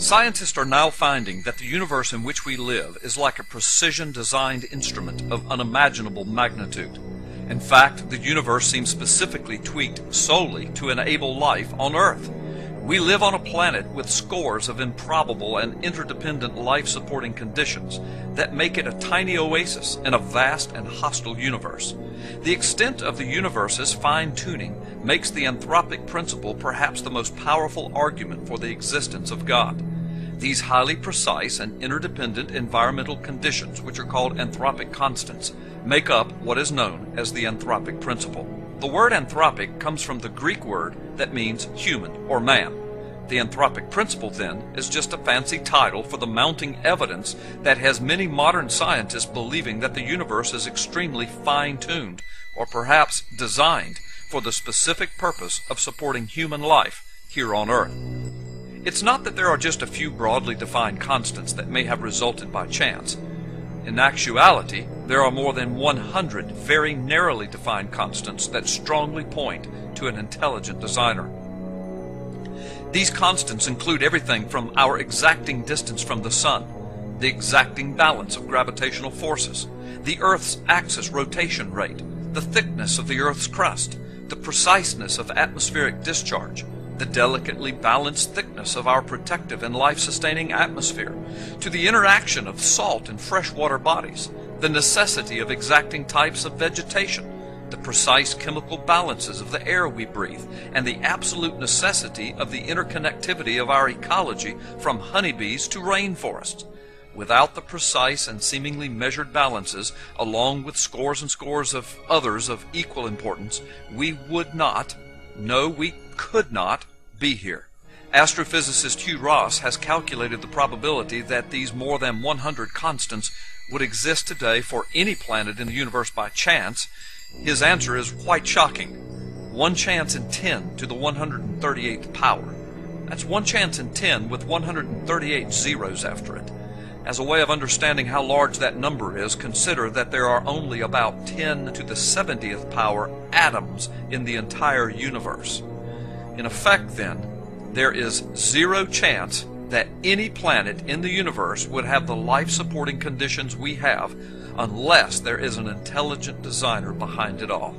Scientists are now finding that the universe in which we live is like a precision-designed instrument of unimaginable magnitude. In fact, the universe seems specifically tweaked solely to enable life on Earth. We live on a planet with scores of improbable and interdependent life-supporting conditions that make it a tiny oasis in a vast and hostile universe. The extent of the universe's fine-tuning makes the anthropic principle perhaps the most powerful argument for the existence of God. These highly precise and interdependent environmental conditions, which are called anthropic constants, make up what is known as the anthropic principle. The word anthropic comes from the Greek word that means human or man. The anthropic principle, then, is just a fancy title for the mounting evidence that has many modern scientists believing that the universe is extremely fine-tuned, or perhaps designed, for the specific purpose of supporting human life here on Earth. It's not that there are just a few broadly defined constants that may have resulted by chance. In actuality, there are more than 100 very narrowly defined constants that strongly point to an intelligent designer. These constants include everything from our exacting distance from the Sun, the exacting balance of gravitational forces, the Earth's axis rotation rate, the thickness of the Earth's crust, the preciseness of atmospheric discharge, the delicately balanced thickness of our protective and life-sustaining atmosphere, to the interaction of salt and freshwater bodies, the necessity of exacting types of vegetation, the precise chemical balances of the air we breathe, and the absolute necessity of the interconnectivity of our ecology from honeybees to rainforests. Without the precise and seemingly measured balances, along with scores and scores of others of equal importance, we would not, no, we could not, be here. Astrophysicist Hugh Ross has calculated the probability that these more than 100 constants would exist today for any planet in the universe by chance. His answer is quite shocking. 1 chance in 10 to the 138th power. That's 1 chance in 10 with 138 zeros after it. As a way of understanding how large that number is, consider that there are only about 10 to the 70th power atoms in the entire universe. In effect, then, there is 0 chance that any planet in the universe would have the life-supporting conditions we have unless there is an intelligent designer behind it all.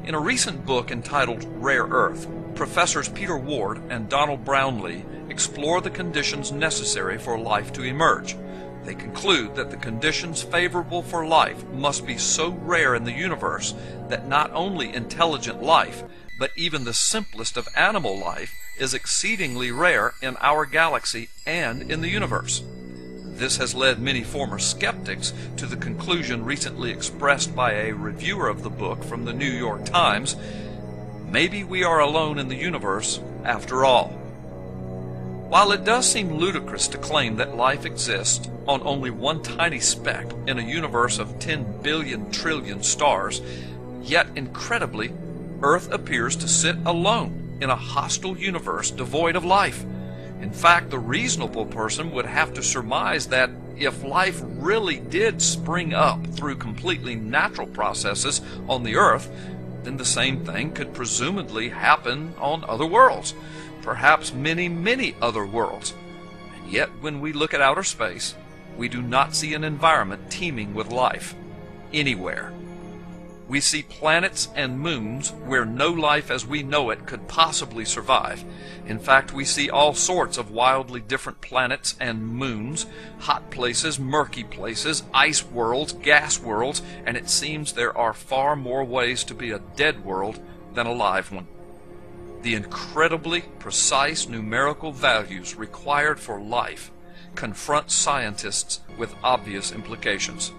In a recent book entitled Rare Earth, Professors Peter Ward and Donald Brownlee explore the conditions necessary for life to emerge. They conclude that the conditions favorable for life must be so rare in the universe that not only intelligent life, but even the simplest of animal life is exceedingly rare in our galaxy and in the universe. This has led many former skeptics to the conclusion recently expressed by a reviewer of the book from the New York Times: maybe we are alone in the universe after all. While it does seem ludicrous to claim that life exists on only one tiny speck in a universe of 10 billion trillion stars, yet incredibly, Earth appears to sit alone in a hostile universe devoid of life. In fact, the reasonable person would have to surmise that if life really did spring up through completely natural processes on the Earth, then the same thing could presumably happen on other worlds, perhaps many, many other worlds. And yet, when we look at outer space, we do not see an environment teeming with life anywhere. We see planets and moons where no life as we know it could possibly survive. In fact, we see all sorts of wildly different planets and moons, hot places, murky places, ice worlds, gas worlds, and it seems there are far more ways to be a dead world than a live one. The incredibly precise numerical values required for life confront scientists with obvious implications.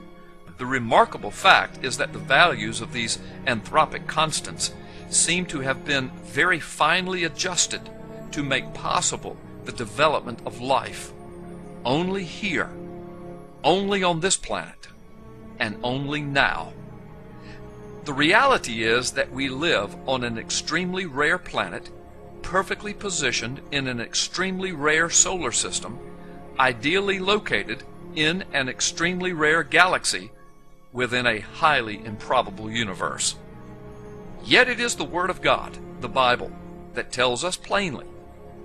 The remarkable fact is that the values of these anthropic constants seem to have been very finely adjusted to make possible the development of life only here, only on this planet, and only now. The reality is that we live on an extremely rare planet, perfectly positioned in an extremely rare solar system, ideally located in an extremely rare galaxy within a highly improbable universe. Yet it is the Word of God, the Bible, that tells us plainly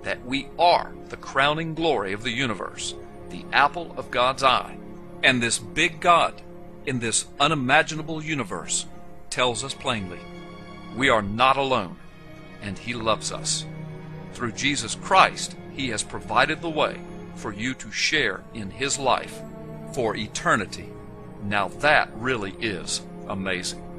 that we are the crowning glory of the universe, the apple of God's eye. And this big God in this unimaginable universe tells us plainly, we are not alone, and He loves us. Through Jesus Christ, He has provided the way for you to share in His life for eternity. Now that really is amazing.